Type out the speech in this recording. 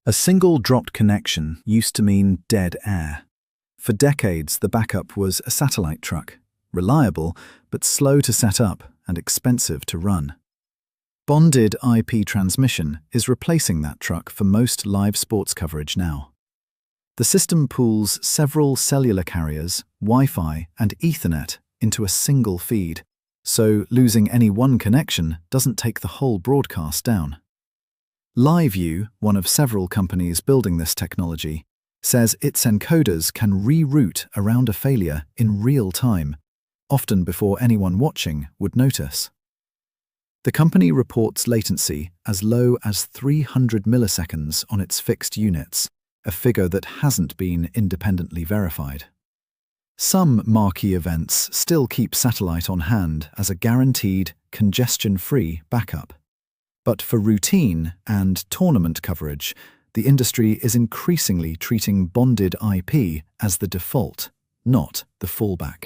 A single dropped connection used to mean dead air. For decades, the backup was a satellite truck, reliable but slow to set up and expensive to run. Bonded IP transmission is replacing that truck for most live sports coverage now. The system pools several cellular carriers, Wi-Fi, and Ethernet into a single feed, so losing any one connection doesn't take the whole broadcast down. LiveU, one of several companies building this technology, says its encoders can reroute around a failure in real time, often before anyone watching would notice. The company reports latency as low as 300 milliseconds on its fixed units, a figure that hasn't been independently verified. Some marquee events still keep satellite on hand as a guaranteed, congestion-free backup. But for routine and tournament coverage, the industry is increasingly treating bonded IP as the default, not the fallback.